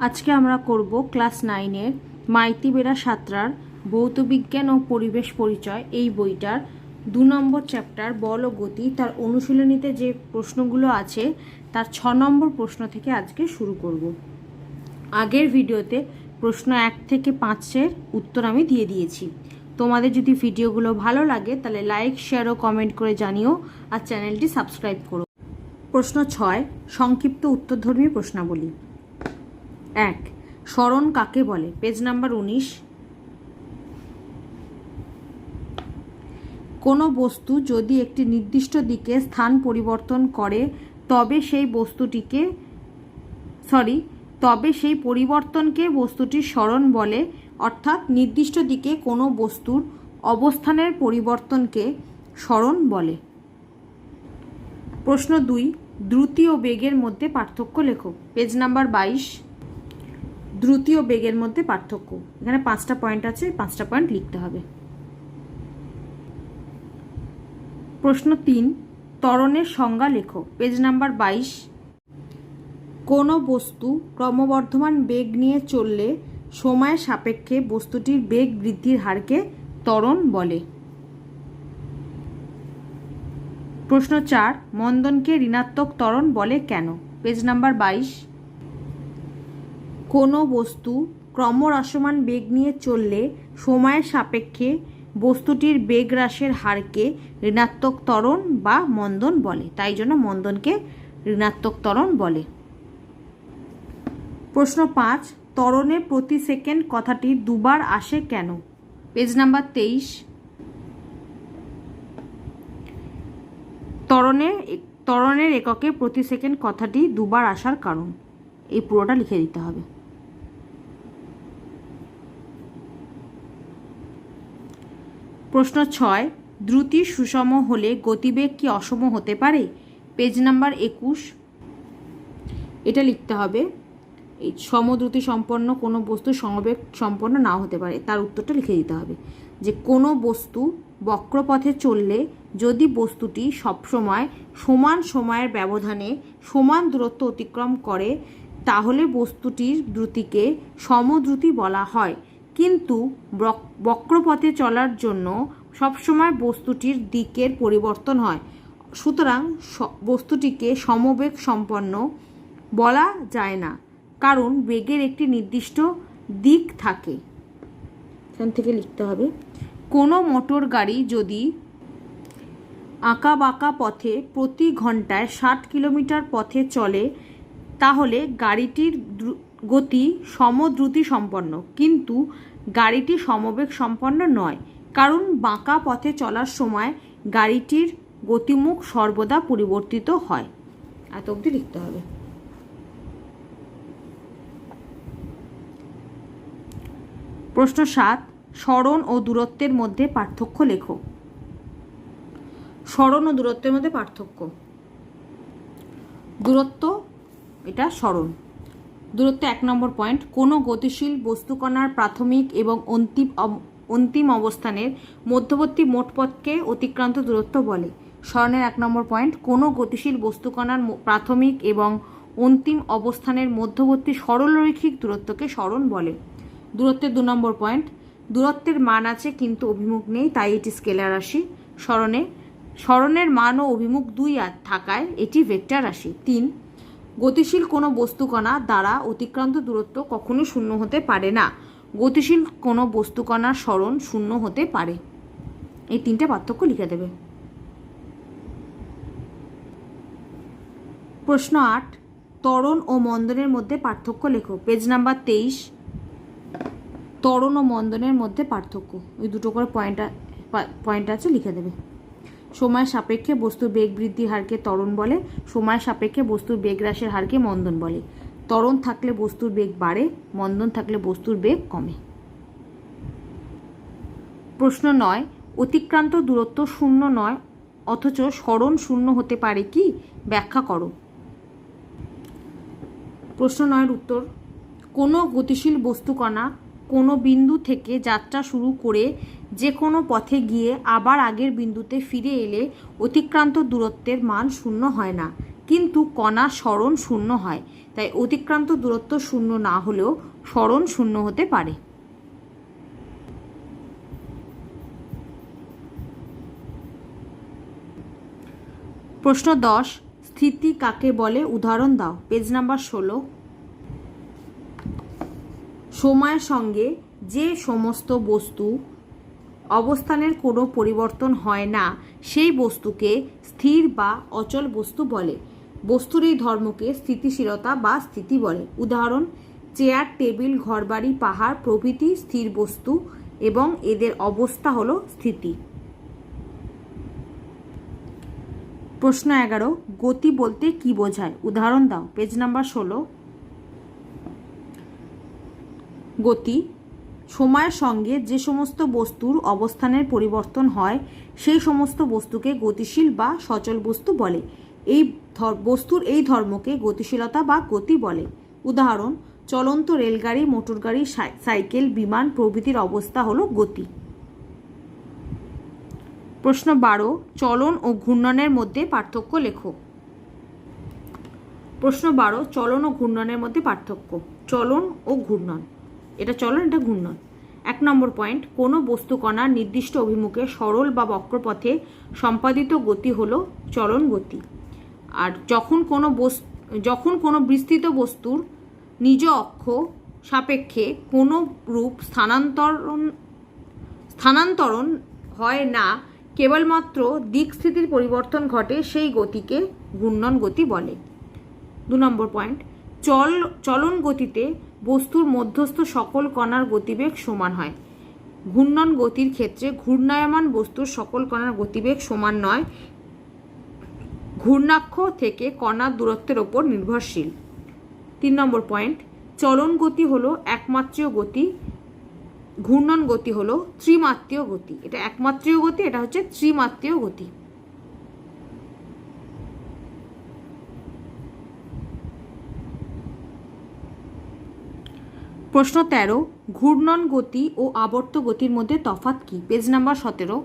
আজকে আমরা করব ক্লাস 9-এর মাইতি বেড়া সাঁতরার ভৌত বিজ্ঞান ও পরিবেশ পরিচয় এই বইটার 2 নম্বর চ্যাপ্টার বল ও গতি তার অনুশীলনীতে যে প্রশ্নগুলো আছে তার 6 নম্বর প্রশ্ন থেকে আজকে শুরু করব। আগের ভিডিওতে প্রশ্ন 1 থেকে 5-এর উত্তর আমি দিয়ে দিয়েছি। তোমাদের যদি ভিডিওগুলো ভালো লাগে তাহলে লাইক, শেয়ার ও কমেন্ট করে জানিও আর চ্যানেলটি সাবস্ক্রাইব করো। প্রশ্ন 6, সংক্ষিপ্ত উত্তরধর্মী প্রশ্নাবলী। 1. সরণ কাকে বলে? Page number 19। কোনো বস্তু যদি একটি নির্দিষ্ট দিকে স্থান পরিবর্তন করে তবে সেই পরিবর্তনকে বস্তুটির সরণ বলে, অর্থাৎ নির্দিষ্ট দিকে কোনো বস্তুর অবস্থানের পরিবর্তনকে সরণ বলে। প্রশ্ন 2, দ্রুতি ও বেগের মধ্যে পার্থক্য লেখো। Page number 22। দ্রুতি ও বেগের মধ্যে পার্থক্য, এখানে 5টা পয়েন্ট আছে, 5টা পয়েন্ট লিখতে হবে। প্রশ্ন 3, ত্বরণের সংজ্ঞা লেখো। Page number 22। কোনো বস্তু ক্রমবর্ধমান বেগ নিয়ে চললে সময়ের সাপেক্ষে বস্তুটির বেগ বৃদ্ধির হারকে ত্বরণ বলে। প্রশ্ন 4, মন্দনকে ঋণাত্মক ত্বরণ বলে কেন? Page number 22। কোনো বস্তু ক্রমহ্রাসমান বেগ নিয়ে চললে সময়ের সাপেক্ষে বস্তুটির বেগ হ্রাসের হারকে ঋণাত্মক ত্বরণ বা মন্দন বলে, তাই জন্য মন্দনকে ঋণাত্মক ত্বরণ বলে। প্রশ্ন 5, ত্বরণে প্রতি সেকেন্ড কথাটি দুবার আসে কেন? Page number 23। ত্বরণের এককে প্রতি সেকেন্ড কথাটি দুবার আসার কারণ, এই পুরোটা লিখে দিতে হবে। প্রশ্ন 6, দ্রুতি সুষম হলে গতিবেগ কি অসম হতে পারে? Page number 21। এটা লিখতে হবে, এই সমদ্রুতি সম্পন্ন কোনো বস্তু সমবেগ সম্পন্ন নাও হতে পারে, তার উত্তরটা লিখে দিতে হবে যে কোনো বস্তু বক্রপথে চললে যদি বস্তুটি সবসময় সমান সময়ের ব্যবধানে সমান দূরত্ব অতিক্রম করে তাহলে বস্তুটির দ্রুতিকে সমদ্রুতি বলা হয়, কিন্তু বক্রপথে চলার জন্য সবসময় বস্তুটির দিকের পরিবর্তন হয়, সুতরাং বস্তুটিকে সমবেগ সম্পন্ন বলা যায় না, কারণ বেগের একটি নির্দিষ্ট দিক থাকে। এখান থেকে লিখতে হবে, কোনো মোটর গাড়ি যদি আঁকা বাঁকা পথে প্রতি ঘন্টায় 60 কিলোমিটার পথে চলে তাহলে গাড়িটির গতি সমদ্রুতি সম্পন্ন, কিন্তু গাড়িটি সমবেগ সম্পন্ন নয়, কারণ বাঁকা পথে চলার সময় গাড়িটির গতিমুখ সর্বদা পরিবর্তিত হয়। এত অবধি লিখতে হবে। প্রশ্ন 7, সরণ ও দূরত্বের মধ্যে পার্থক্য লেখো। সরণ ও দূরত্বের মধ্যে পার্থক্য। দূরত্ব, এটা সরণ। দূরত্ব 1 নম্বর পয়েন্ট, কোনো গতিশীল বস্তুকণার প্রাথমিক এবং অন্তিম অবস্থানের মধ্যবর্তী মোট পথকে অতিক্রান্ত দূরত্ব বলে। সরণের 1 নম্বর পয়েন্ট, কোনো গতিশীল বস্তুকণার প্রাথমিক এবং অন্তিম অবস্থানের মধ্যবর্তী সরলরৈখিক দূরত্বকে সরণ বলে। দূরত্বের 2 নম্বর পয়েন্ট, দূরত্বের মান আছে কিন্তু অভিমুখ নেই, তাই এটি স্কেলার রাশি। সরণের মান ও অভিমুখ 2 থাকায় এটি ভেক্টর রাশি। 3, গতিশীল কোনো বস্তুকণা দ্বারা অতিক্রান্ত দূরত্ব কখনোই শূন্য হতে পারে না, গতিশীল কোনো বস্তুকণার সরণ শূন্য হতে পারে। এই 3টে পার্থক্য লিখে দেবে। প্রশ্ন 8, ত্বরণ ও মন্দনের মধ্যে পার্থক্য লেখো। Page number 23। ত্বরণ ও মন্দনের মধ্যে পার্থক্য, ওই দুটো করে পয়েন্ট আছে, লিখে দেবে। সময়ের সাপেক্ষে বস্তুর বেগ বৃদ্ধির হারকে ত্বরণ বলে, সময়ের সাপেক্ষে বস্তুর বেগ হ্রাসের হারকে মন্দন বলে। ত্বরণ থাকলে বস্তুর বেগ বাড়ে, মন্দন থাকলে বস্তুর বেগ কমে। প্রশ্ন 9, অতিক্রান্ত দূরত্ব শূন্য নয় অথচ সরণ শূন্য হতে পারে কি? ব্যাখ্যা করো। প্রশ্ন 9-এর উত্তর, কোনো গতিশীল বস্তুকণা কোনো বিন্দু থেকে যাত্রা শুরু করে যে কোনো পথে গিয়ে আবার আগের বিন্দুতে ফিরে এলে অতিক্রান্ত দূরত্বের মান শূন্য হয় না, কিন্তু কণার সরণ শূন্য হয়, তাই অতিক্রান্ত দূরত্ব শূন্য না হলেও সরণ শূন্য হতে পারে। প্রশ্ন 10, স্থিতি কাকে বলে? উদাহরণ দাও। Page number 16। সময়ের সঙ্গে যে সমস্ত বস্তু অবস্থানের কোনো পরিবর্তন হয় না সেই বস্তুকে স্থির বা অচল বস্তু বলে। বস্তুর এই ধর্মকে স্থিতিশীলতা বা স্থিতি বলে। উদাহরণ: চেয়ার, টেবিল, ঘরবাড়ি, পাহাড় প্রভৃতি স্থির বস্তু এবং এদের অবস্থা হলো স্থিতি। প্রশ্ন 11, গতি বলতে কি বোঝায়? উদাহরণ দাও। Page number 16। গতি সময়ের সঙ্গে যে সমস্ত বস্তুর অবস্থানের পরিবর্তন হয় সেই সমস্ত বস্তুকে গতিশীল বা সচল বস্তু বলে। এই বস্তুর এই ধর্মকে গতিশীলতা বা গতি বলে। উদাহরণ: চলন্ত রেলগাড়ি, মোটরগাড়ি, সাইকেল, বিমান প্রভৃতির অবস্থা হলো গতি। প্রশ্ন 12, চলন ও ঘূর্ণনের মধ্যে পার্থক্য লেখো। প্রশ্ন 12, চলন ও ঘূর্ণনের মধ্যে পার্থক্য। চলন ও ঘূর্ণন, এটা চলন, এটা ঘূর্ণন। 1 নম্বর পয়েন্ট, কোনো বস্তু কণার নির্দিষ্ট অভিমুখে সরল বা বক্রপথে সম্পাদিত গতি হলো চলন গতি। আর যখন কোনো বিস্তৃত বস্তুর নিজ অক্ষ সাপেক্ষে কোনো রূপ স্থানান্তরণ হয় না, কেবলমাত্র দিক স্থিতির পরিবর্তন ঘটে, সেই গতিকে ঘূর্ণন গতি বলে। 2 নম্বর পয়েন্ট, চলন গতিতে বস্তুর মধ্যস্থ সকল কণার গতিবেগ সমান হয়। ঘূর্ণন গতির ক্ষেত্রে ঘূর্ণায়মান বস্তুর সকল কণার গতিবেগ সমান নয়, ঘূর্ণাক্ষ থেকে কণার দূরত্বের ওপর নির্ভরশীল। 3 নম্বর পয়েন্ট, চলন গতি হলো একমাত্রীয় গতি, ঘূর্ণন গতি হলো ত্রিমাত্রীয় গতি। এটা একমাত্রীয় গতি, এটা হচ্ছে ত্রিমাত্রীয় গতি। প্রশ্ন 13, ঘূর্ণন গতি ও আবর্ত গতির মধ্যে তফাৎ কি? Page number 17।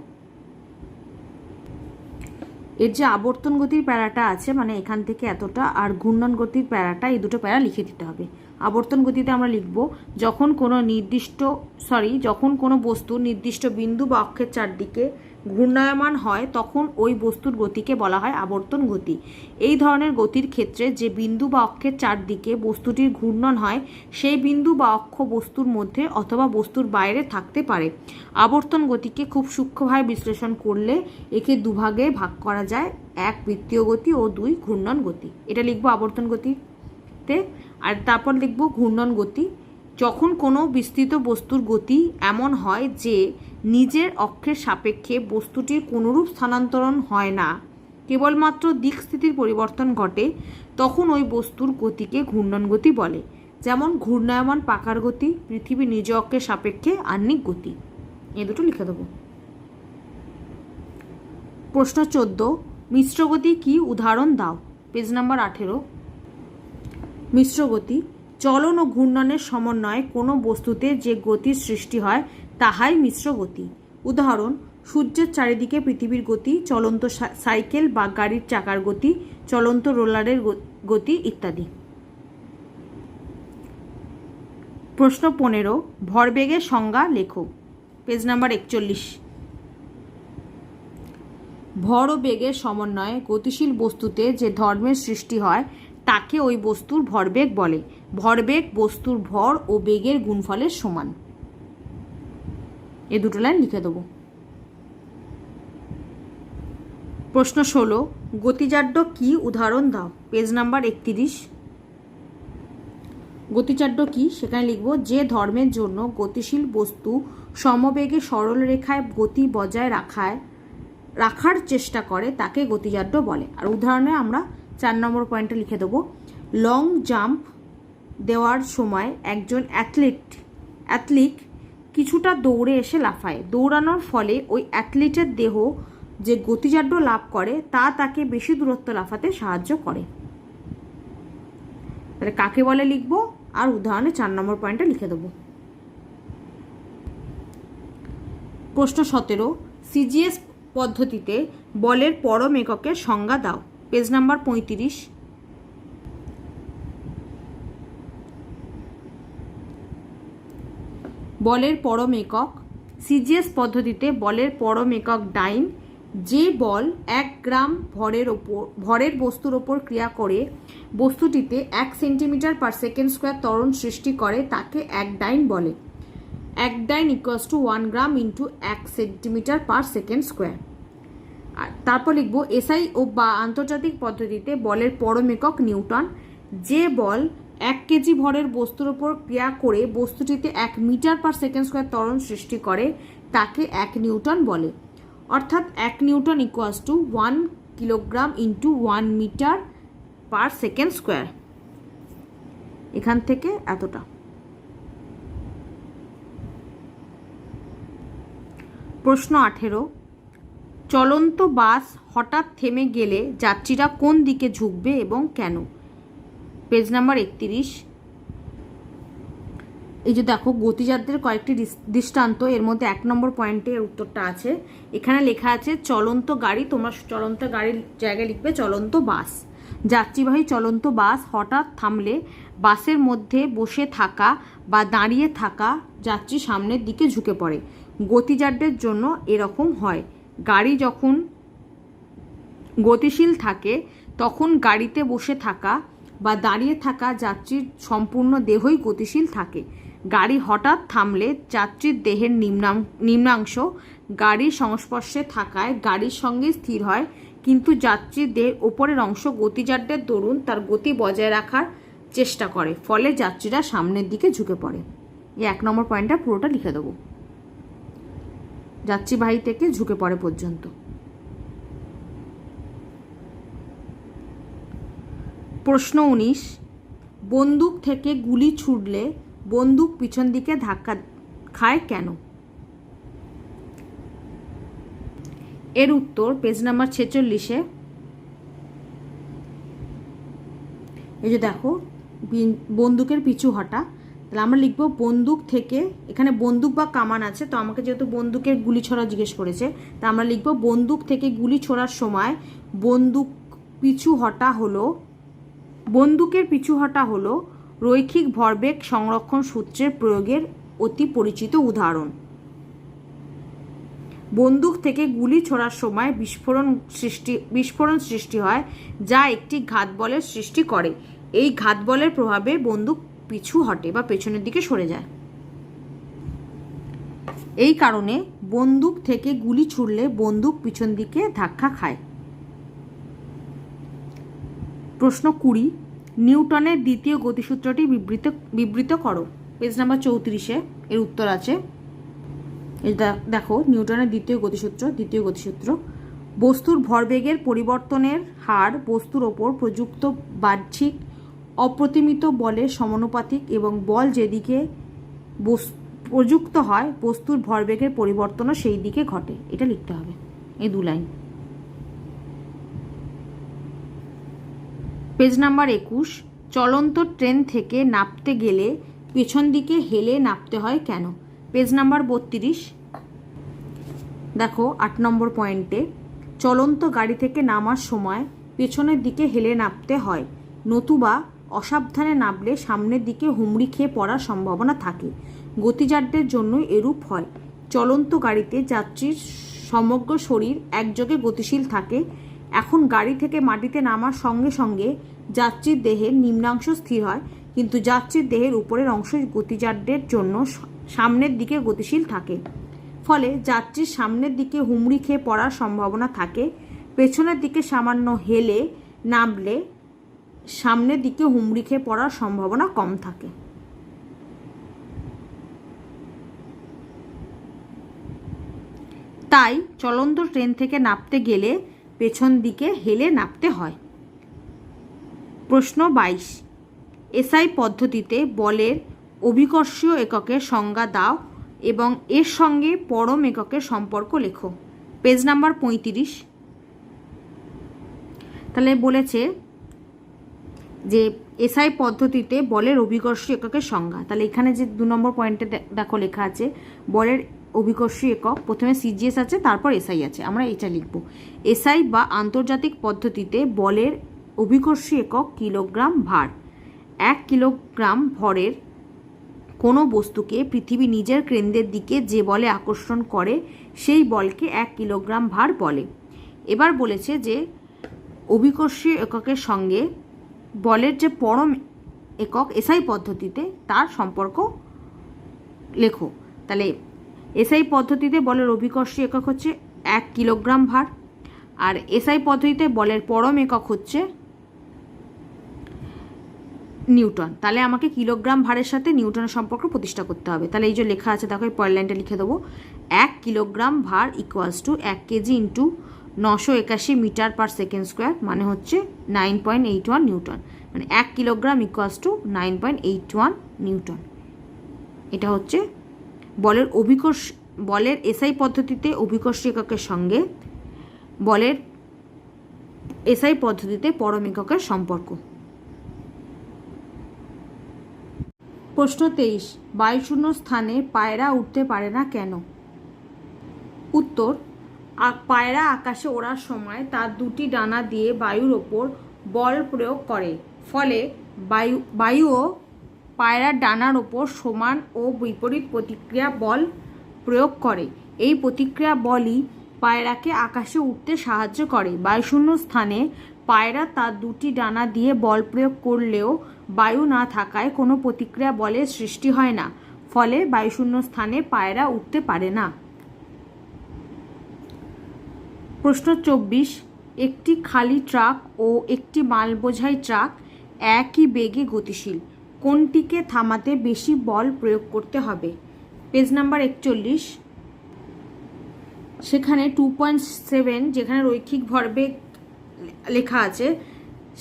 এর যে আবর্তন গতির প্যারাটা আছে, মানে এখান থেকে এতটা, আর ঘূর্ণন গতির প্যারাটা, এই দুটো প্যারা লিখে দিতে হবে। আবর্তন গতিতে আমরা লিখব যখন কোনো বস্তু নির্দিষ্ট বিন্দু বা অক্ষের চারদিকে ঘূর্ণায়মান হয় তখন ওই বস্তুর গতিকে বলা হয় আবর্তন গতি। এই ধরনের গতির ক্ষেত্রে যে বিন্দু বা অক্ষের চারদিকে বস্তুটির ঘূর্ণন হয় সেই বিন্দু বা অক্ষ বস্তুর মধ্যে অথবা বস্তুর বাইরে থাকতে পারে। আবর্তন গতিকে খুব সূক্ষ্মভাবে বিশ্লেষণ করলে একে দুভাগে ভাগ করা যায়, 1 বৃত্তীয় গতি ও 2 ঘূর্ণন গতি। এটা লিখবো আবর্তন গতিতে। আর তারপর লিখব ঘূর্ণন গতি। যখন কোনো বিস্তৃত বস্তুর গতি এমন হয় যে নিজের অক্ষের সাপেক্ষে বস্তুটির কোনোরূপ স্থানান্তরণ হয় না, কেবলমাত্র দিক স্থিতির পরিবর্তন ঘটে, তখন ওই বস্তুর গতিকে ঘূর্ণন গতি বলে। যেমন ঘূর্ণায়মান পাকার গতি, পৃথিবীর নিজ অক্ষের সাপেক্ষে আহ্নিক গতি। এই দুটো লিখে দেবো। প্রশ্ন 14, মিশ্র গতি কি? উদাহরণ দাও। Page number 18। মিশ্র গতি চলন ও ঘূর্ণনের সমন্বয়ে কোনো বস্তুতে যে গতির সৃষ্টি হয় তাহাই মিশ্র গতি। উদাহরণ: সূর্যের চারিদিকে পৃথিবীর গতি, চলন্ত সাইকেল বা গাড়ির চাকার গতি, চলন্ত রোলারের গতি ইত্যাদি। প্রশ্ন 15, ভরবেগের সংজ্ঞা লেখো। Page number 41। ভর ও বেগের সমন্বয়ে গতিশীল বস্তুতে যে ধর্মের সৃষ্টি হয় তাকে ওই বস্তুর ভরবেগ বলে। ভরবেগ বস্তুর ভর ও বেগের গুণফলের সমান। এই দুটো লাইন লিখে দেবো। প্রশ্ন 16, গতিজাড্য কি? উদাহরণ দাও। Page number 31। গতিজাড্য কি সেখানে লিখব যে ধর্মের জন্য গতিশীল বস্তু সমবেগে সরল রেখায় গতি বজায় রাখার চেষ্টা করে তাকে গতিজাড্য বলে। আর উদাহরণে আমরা 4 নম্বর পয়েন্টে লিখে দেবো, লং জাম্প দেওয়ার সময় একজন অ্যাথলিট কিছুটা দৌড়ে এসে লাফায়। দৌড়ানোর ফলে ওই অ্যাথলিটের দেহ যে গতিজাড্য লাভ করে তা তাকে বেশি দূরত্ব লাফাতে সাহায্য করে। তাহলে কাকে বলে লিখবো, আর উদাহরণে 4 নম্বর পয়েন্টে লিখে দেবো। প্রশ্ন 17, সিজিএস পদ্ধতিতে বলের পরম এককের সংজ্ঞা দাও। Page number 35। বলের পরম একক। সিজিএস পদ্ধতিতে বলের পরম একক ডাইন। যে বল 1 গ্রাম ভরের বস্তুর ওপর ক্রিয়া করে বস্তুটিতে 1 সেন্টিমিটার পার সেকেন্ড স্কোয়ার ত্বরণ সৃষ্টি করে তাকে 1 ডাইন বলে। 1 dyne equals to 1 gram into 1 centimetre per second square. আর তারপর লিখব এসআই ও বা আন্তর্জাতিক পদ্ধতিতে বলের পরম একক নিউটন। যে বল 1 কেজি ভরের বস্তুর ওপর ক্রিয়া করে বস্তুটিতে 1 মিটার পার সেকেন্ড স্কোয়ার ত্বরণ সৃষ্টি করে তাকে 1 নিউটন বলে। অর্থাৎ 1 newton equals to 1 kilogram into 1 metre per second square. এখান থেকে এতটা। প্রশ্ন 18, চলন্ত বাস হঠাৎ থেমে গেলে যাত্রীরা কোন দিকে ঝুঁকবে এবং কেন? Page number 31। এই যে দেখো গতিযাত্রার কয়েকটি দৃষ্টান্ত, এর মধ্যে 1 নম্বর পয়েন্টে উত্তরটা আছে। এখানে লেখা আছে চলন্ত গাড়ি, তোমরা চলন্ত গাড়ির জায়গায় লিখবে চলন্ত বাস। যাত্রীবাহী চলন্ত বাস হঠাৎ থামলে বাসের মধ্যে বসে থাকা বা দাঁড়িয়ে থাকা যাত্রী সামনের দিকে ঝুঁকে পড়ে। গতিযাত্রার জন্য এরকম হয়। গাড়ি যখন গতিশীল থাকে তখন গাড়িতে বসে থাকা বা দাঁড়িয়ে থাকা যাত্রীর সম্পূর্ণ দেহই গতিশীল থাকে। গাড়ি হঠাৎ থামলে যাত্রীর দেহের নিম্নাংশ গাড়ির সংস্পর্শে থাকায় গাড়ির সঙ্গে স্থির হয়, কিন্তু যাত্রীর দেহের ওপরের অংশ গতিযাত্রার দরুন তার গতি বজায় রাখার চেষ্টা করে, ফলে যাত্রীরা সামনের দিকে ঝুঁকে পড়ে। এই 1 নম্বর পয়েন্টটা পুরোটা লিখে দেবো, যাত্রীবাহী থেকে ঝুঁকে পড়ে পর্যন্ত। প্রশ্ন 19, বন্দুক থেকে গুলি ছুড়লে বন্দুক পিছন দিকে ধাক্কা খায় কেন? এর উত্তর পেজ নাম্বার 46-এ। এই যে দেখো বন্দুকের পিছু হটা, তাহলে আমরা লিখবো বন্দুক থেকে, এখানে বন্দুক বা কামান আছে, তো আমাকে যেহেতু বন্দুকের গুলি ছোড়া জিজ্ঞেস করেছে, তা আমরা লিখবো বন্দুক থেকে গুলি ছোড়ার সময় বন্দুকের পিছু হটা হলো রৈখিক ভরবেগ সংরক্ষণ সূত্রের প্রয়োগের অতি পরিচিত উদাহরণ। বন্দুক থেকে গুলি ছোড়ার সময় বিস্ফোরণ সৃষ্টি হয়, যা একটি ঘাত বলের সৃষ্টি করে। এই ঘাত বলের প্রভাবে বন্দুক পিছু হটে বা পেছনের দিকে সরে যায়। এই কারণে বন্দুক থেকে গুলি ছুড়লে বন্দুক পিছন দিকে ধাক্কা খায়। প্রশ্ন 20, নিউটনের দ্বিতীয় গতিসূত্রটি বিবৃত করো। পেজ নাম্বার 34-এ এর উত্তর আছে। দেখো নিউটনের দ্বিতীয় গতিসূত্র, বস্তুর ভরবেগের পরিবর্তনের হার বস্তুর ওপর প্রযুক্ত বাহ্যিক অপ্রতিমিত বলের সমানুপাতিক এবং বল যেদিকে প্রযুক্ত হয় বস্তুর ভরবেগের পরিবর্তনও সেই দিকে ঘটে। এটা লিখতে হবে, এই 2 লাইন। পেজ নাম্বার 21, চলন্ত ট্রেন থেকে নামতে গেলে পেছন দিকে হেলে নামতে হয় কেন? Page number 32। দেখো 8 নম্বর পয়েন্টে, চলন্ত গাড়ি থেকে নামার সময় পেছনের দিকে হেলে নামতে হয়, নতুবা অসাবধানে নামলে সামনের দিকে হুমড়ি খেয়ে পড়ার সম্ভাবনা থাকে। গতিযাত্রার জন্য এরূপ হয়। চলন্ত গাড়িতে যাত্রীর সমগ্র শরীর একযোগে গতিশীল থাকে। এখন গাড়ি থেকে মাটিতে নামার সঙ্গে সঙ্গে যাত্রীর দেহের নিম্নাংশ স্থির হয়, কিন্তু যাত্রীর দেহের উপরের অংশ গতিযাত্রার জন্য সামনের দিকে গতিশীল থাকে, ফলে যাত্রীর সামনের দিকে হুমড়ি খেয়ে পড়ার সম্ভাবনা থাকে। পেছনের দিকে সামান্য হেলে নামলে সামনের দিকে হুমড়ি খেয়ে পড়ার সম্ভাবনা কম থাকে। তাই চলন্ত ট্রেন থেকে নামতে গেলে পেছন দিকে হেলে নামতে হয়। প্রশ্ন 22, এসআই পদ্ধতিতে বলের অভিকর্ষীয় এককের সংজ্ঞা দাও এবং এর সঙ্গে পরম এককের সম্পর্ক লেখো। Page number 35। তাহলে বলেছে যে এসআই পদ্ধতিতে বলের অভিকর্ষীয় এককের সংজ্ঞা। তাহলে এখানে যে 2 নম্বর পয়েন্টে দেখো লেখা আছে বলের অভিকর্ষী একক, প্রথমে সিজিএস আছে, তারপর এসআই আছে, আমরা এটা লিখব। এসআই বা আন্তর্জাতিক পদ্ধতিতে বলের অভিকর্ষী একক কিলোগ্রাম ভার। 1 কিলোগ্রাম ভরের কোনো বস্তুকে পৃথিবী নিজের কেন্দ্রের দিকে যে বলে আকর্ষণ করে সেই বলকে 1 কিলোগ্রাম ভার বলে। এবার বলেছে যে অভিকর্ষী এককের সঙ্গে বলের যে পরম একক এসআই পদ্ধতিতে তার সম্পর্ক লেখো। তাহলে এসআই পদ্ধতিতে বলের অভিকর্ষী একক হচ্ছে 1 কিলোগ্রাম ভার, আর এসআই পদ্ধতিতে বলের পরম একক হচ্ছে নিউটন। তাহলে আমাকে কিলোগ্রাম ভারের সাথে নিউটনের সম্পর্ক প্রতিষ্ঠা করতে হবে। তাহলে এই যে লেখা আছে দেখো, এই পরের লাইনটা লিখে দেবো। 1 কিলোগ্রাম ভার equals to 1 KG into 981 metre per second square, মানে হচ্ছে 9.81 নিউটন। মানে 1 কিলোগ্রাম ইকুয়ালস টু 9.81 নিউটন। এটা হচ্ছে বলের এসআই পদ্ধতিতে অভিকর্ষী এককের সঙ্গে বলের এসআই পদ্ধতিতে পরম এককের সম্পর্ক। প্রশ্ন 23, বায়ুশূন্য স্থানে পায়রা উঠতে পারে না কেন? উত্তর, পায়রা আকাশে ওড়ার সময় তার দুটি ডানা দিয়ে বায়ুর ওপর বল প্রয়োগ করে, ফলে বায়ুও পায়রার ডানার ওপর সমান ও বিপরীত প্রতিক্রিয়া বল প্রয়োগ করে। এই প্রতিক্রিয়া বলই পায়রাকে আকাশে উঠতে সাহায্য করে। বায়ুশূন্য স্থানে পায়রা তার দুটি ডানা দিয়ে বল প্রয়োগ করলেও বায়ু না থাকায় কোনো প্রতিক্রিয়া বলের সৃষ্টি হয় না, ফলে বায়ুশূন্য স্থানে পায়রা উঠতে পারে না। প্রশ্ন 24, একটি খালি ট্রাক ও একটি মালবোঝাই ট্রাক একই বেগে গতিশীল, কোনটিকে থামাতে বেশি বল প্রয়োগ করতে হবে? পেজ নাম্বার 41, সেখানে 2.7 যেখানে রৈখিক ভরবেগ লেখা আছে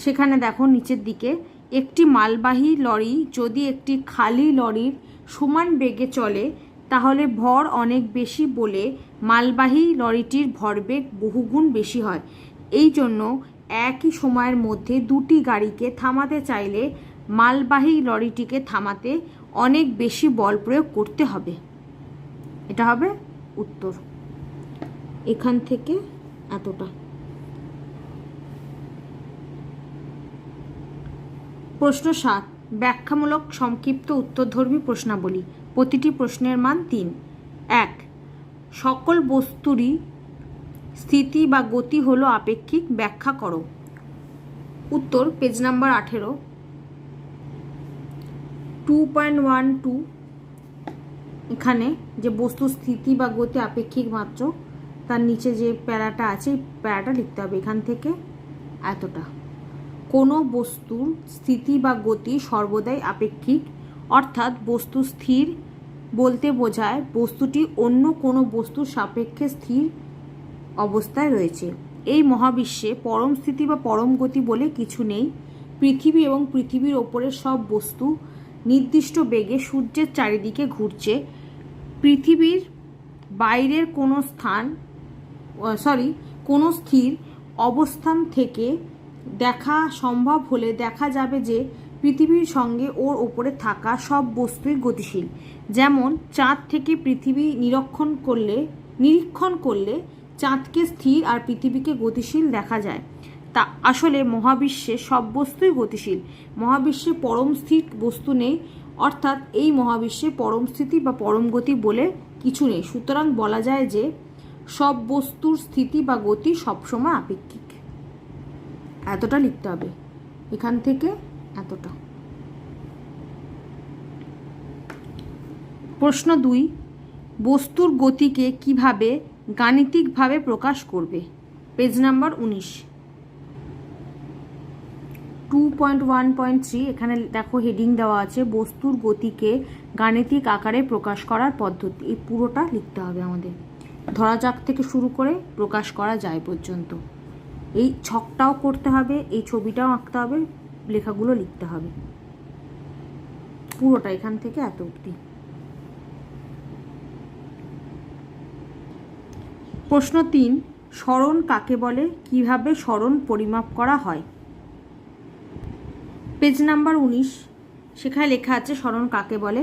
সেখানে দেখো নিচের দিকে, একটি মালবাহী লরি যদি একটি খালি লরির সমান বেগে চলে তাহলে ভর অনেক বেশি বলে মালবাহী লরিটির ভরবেগ বহুগুণ বেশি হয়। এই জন্য একই সময়ের মধ্যে দুটি গাড়িকে থামাতে চাইলে মালবাহী লরিটিকে থামাতে অনেক বেশি বল প্রয়োগ করতে হবে। এটা হবে উত্তর। এখান থেকে এতটা। প্রশ্ন 7, ব্যাখ্যামূলক সংক্ষিপ্ত উত্তরধর্মী প্রশ্নাবলী। প্রতিটি প্রশ্নের মান 3। 1, সকল বস্তুরই স্থিতি বা গতি হলো আপেক্ষিক, ব্যাখ্যা করো। উত্তর, পেজ নাম্বার 18, 2.12 এখানে যে বস্তুর স্থিতি বা গতি আপেক্ষিক মাত্র, তার নিচে যে প্যারাটা আছে এই প্যারাটা লিখতে হবে। এখান থেকে এতটা। কোনো বস্তুর স্থিতি বা গতি সর্বদাই আপেক্ষিক, অর্থাৎ বস্তু স্থির বলতে বোঝায় বস্তুটি অন্য কোনো বস্তুর সাপেক্ষে স্থির অবস্থায় রয়েছে। এই মহাবিশ্বে পরম স্থিতি বা পরম গতি বলে কিছু নেই। পৃথিবী এবং পৃথিবীর ওপরের সব বস্তু নির্দিষ্ট বেগে সূর্যের চারিদিকে ঘুরছে। পৃথিবীর বাইরের কোনো স্থির অবস্থান থেকে দেখা সম্ভব হলে দেখা যাবে যে পৃথিবীর সঙ্গে ওর ওপরে থাকা সব বস্তুই গতিশীল। যেমন চাঁদ থেকে পৃথিবী নিরীক্ষণ করলে চাঁদকে স্থির আর পৃথিবীকে গতিশীল দেখা যায়। তা আসলে মহাবিশ্বে সব বস্তুই গতিশীল। মহাবিশ্বে পরম স্থির বস্তু নেই, অর্থাৎ এই মহাবিশ্বে পরম স্থিতি বা পরম গতি বলে কিছু নেই। সুতরাং বলা যায় যে সব বস্তুর স্থিতি বা গতি সবসময় আপেক্ষিক। এতটা লিখতে হবে, এখান থেকে এতটা। প্রশ্ন 2, বস্তুর গতিকে কিভাবে গাণিতিকভাবে প্রকাশ করবে? পেজ নাম্বার 19, 2.1.3 এখানে দেখো হেডিং দেওয়া আছে, বস্তুর গতিকে গাণিতিক আকারে প্রকাশ করার পদ্ধতি। এই পুরোটা লিখতে হবে আমাদের, ধরা যাক থেকে শুরু করে প্রকাশ করা যায় পর্যন্ত। এই ছকটাও করতে হবে, এই ছবিটাও আঁকতে হবে, লেখাগুলো লিখতে হবে, পুরোটা এখান থেকে এত অবধি। প্রশ্ন 3, সরণ কাকে বলে, কিভাবে সরণ পরিমাপ করা হয়? পেজ নাম্বার 19, সেখানে লেখা আছে সরণ কাকে বলে।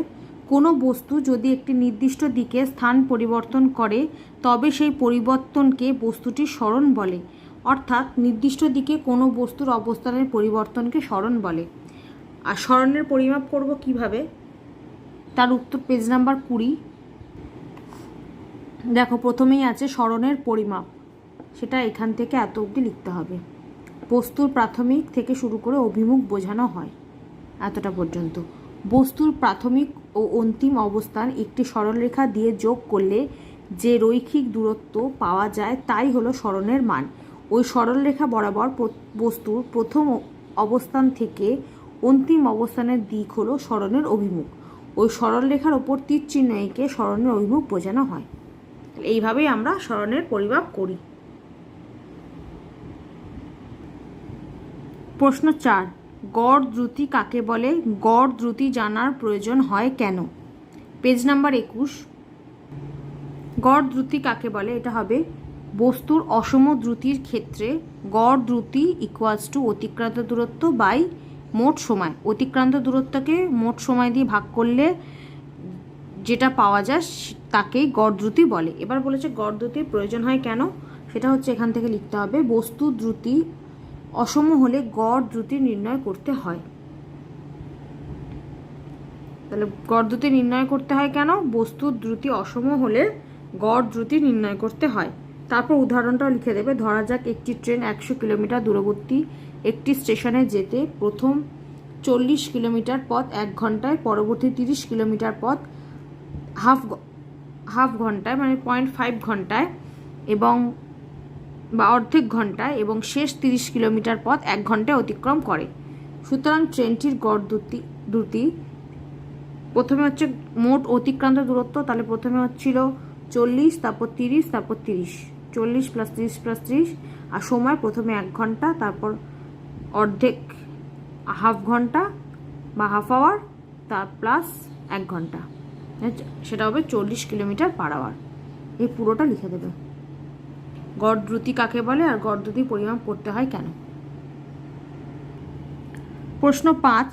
কোনো বস্তু যদি একটি নির্দিষ্ট দিকে স্থান পরিবর্তন করে তবে সেই পরিবর্তনকে বস্তুটির সরণ বলে। অর্থাৎ নির্দিষ্ট দিকে কোনো বস্তুর অবস্থানের পরিবর্তনকে সরণ বলে। আর সরণের পরিমাপ করব কিভাবে, তার উত্তর পেজ নাম্বার 20। দেখো প্রথমেই আছে সরণের পরিমাপ, সেটা এখান থেকে এত অবধি লিখতে হবে। বস্তুর প্রাথমিক থেকে শুরু করে অভিমুখ বোঝানো হয় এতটা পর্যন্ত। বস্তুর প্রাথমিক ও অন্তিম অবস্থান একটি সরলরেখা দিয়ে যোগ করলে যে রৈখিক দূরত্ব পাওয়া যায় তাই হলো সরণের মান। ওই সরলরেখা বরাবর বস্তুর প্রথম অবস্থান থেকে অন্তিম অবস্থানের দিক হলো সরণের অভিমুখ। ওই সরলরেখার ওপর তীর চিহ্ন এঁকে সরণের অভিমুখ বোঝানো হয়। এইভাবেই আমরা সরণের পরিমাপ করি। প্রশ্ন 4, গড় দ্রুতি কাকে বলে? গড় দ্রুতি জানার প্রয়োজন হয় কেন? Page number 21। গড় দ্রুতি কাকে বলে? এটা হবে বস্তুর অসম দ্রুতির ক্ষেত্রে গড় দ্রুতি ইকুয়ালস টু অতিক্রান্ত দূরত্ব বাই মোট সময়। অতিক্রান্ত দূরত্বকে মোট সময় দিয়ে ভাগ করলে যেটা পাওয়া যায় তাকেই গড় দ্রুতি বলে। এবার বলেছে গড় দ্রুতির প্রয়োজন হয় কেন, সেটা হচ্ছে এখান থেকে লিখতে হবে বস্তু দ্রুতি অসম হলে গড় দ্রুতি নির্ণয় করতে হয়। তাহলে গড় দ্রুতি নির্ণয় করতে হয় কেন? বস্তুর দ্রুতি অসম হলে গড় দ্রুতি নির্ণয় করতে হয়। তারপর উদাহরণটাও লিখে দেবে। ধরা যাক একটি ট্রেন 100 কিলোমিটার দূরবর্তী একটি স্টেশনে যেতে প্রথম 40 কিলোমিটার পথ 1 ঘন্টায়, পরবর্তী 30 কিলোমিটার পথ হাফ ঘন্টায় মানে 0.5 ঘন্টায় এবং বা অর্ধেক ঘন্টায়, এবং শেষ 30 কিলোমিটার পথ 1 ঘন্টায় অতিক্রম করে। সুতরাং ট্রেনটির গড় দ্রুতি প্রথমে হচ্ছে মোট অতিক্রান্ত দূরত্ব, তাহলে প্রথমে হচ্ছিল 40, তারপর 30, তারপর 30, 40 + 30 + 30, আর সময় প্রথমে 1 ঘন্টা, তারপর অর্ধেক হাফ ঘন্টা বা হাফ আওয়ার, তার প্লাস 1 ঘন্টা, সেটা হবে 40 কিলোমিটার পার আওয়ার। এই পুরোটা লিখে দেবে। গড় দ্রুতি কাকে বলে আর গড় দ্রুতি পরিমাপ করতে হয় কেন? প্রশ্ন 5,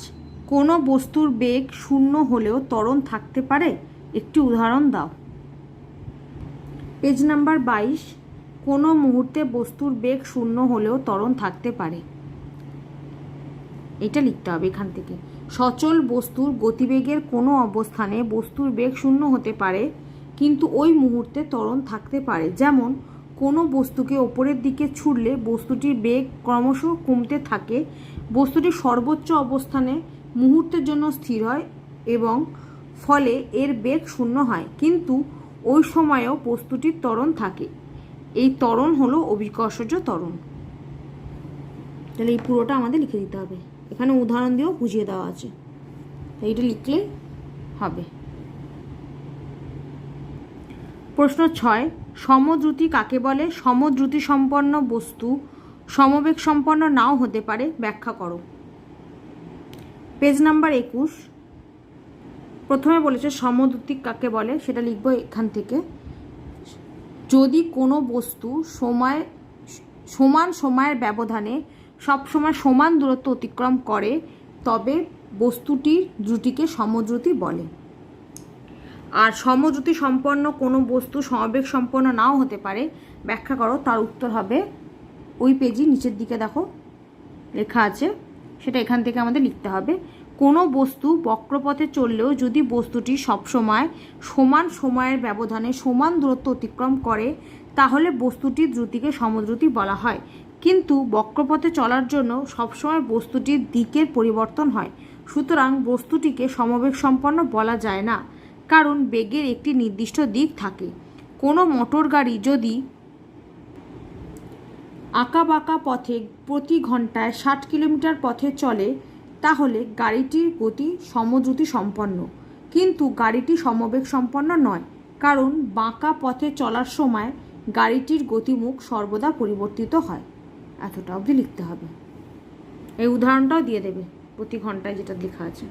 কোনো বস্তুর বেগ 0 হলেও ত্বরণ থাকতে পারে? একটি উদাহরণ দাও। Page number 22। কোনো মুহূর্তে বস্তুর বেগ 0 হলেও ত্বরণ থাকতে পারে, এটা লিখতে হবে এখান থেকে। সচল বস্তুর গতিবেগের কোনো অবস্থানে বস্তুর বেগ 0 হতে পারে, কিন্তু ওই মুহূর্তে ত্বরণ থাকতে পারে। যেমন কোনো বস্তুকে ওপরের দিকে ছুড়লে বস্তুটির বেগ ক্রমশ কমতে থাকে। বস্তুটি সর্বোচ্চ অবস্থানে মুহূর্তের জন্য স্থির হয় এবং ফলে এর বেগ 0 হয়, কিন্তু ওই সময়েও বস্তুটির ত্বরণ থাকে। এই ত্বরণ হলো অভিকর্ষজ ত্বরণ। তাহলে এই পুরোটা আমাদের লিখে দিতে হবে। এখানে উদাহরণ দিয়েও বুঝিয়ে দেওয়া আছে, এইটা লিখলে হবে। প্রশ্ন 6, সমদ্রুতি কাকে বলে? সমদ্রুতি সম্পন্ন বস্তু সমবেগ সম্পন্ন নাও হতে পারে, ব্যাখ্যা করো। Page number 21। প্রথমে বলেছে সমদ্রুতি কাকে বলে, সেটা লিখবো এখান থেকে। যদি কোনো বস্তু সমান সময়ের ব্যবধানে সবসময় সমান দূরত্ব অতিক্রম করে তবে বস্তুটির দ্রুতিকে সমদ্রুতি বলে। আর সমদ্রুতি সম্পন্ন কোনো বস্তু সমবেগ সম্পন্ন নাও হতে পারে, ব্যাখ্যা করো। তার উত্তর হবে ওই পেজই নিচের দিকে দেখো লেখা আছে, সেটা এখান থেকে আমাদের লিখতে হবে। কোনো বস্তু বক্রপথে চললেও যদি বস্তুটি সবসময় সমান সময়ের ব্যবধানে সমান দূরত্ব অতিক্রম করে তাহলে বস্তুটির দ্রুতিকে সমদ্রুতি বলা হয়। কিন্তু বক্রপথে চলার জন্য সবসময় বস্তুটির দিকের পরিবর্তন হয়, সুতরাং বস্তুটিকে সমবেগ সম্পন্ন বলা যায় না, কারণ বেগের একটি নির্দিষ্ট দিক থাকে। কোনো মোটর গাড়ি যদি আঁকাবাঁকা পথে প্রতি ঘন্টায় 60 কিলোমিটার পথে চলে তাহলে গাড়িটির গতি সমদ্রুতি সম্পন্ন, কিন্তু গাড়িটি সমবেগ সম্পন্ন নয়, কারণ বাঁকা পথে চলার সময় গাড়িটির গতিমুখ সর্বদা পরিবর্তিত হয়। এতটা অবধি লিখতে হবে। এই উদাহরণটাও দিয়ে দেবে প্রতি ঘন্টায় যেটা লেখা আছে।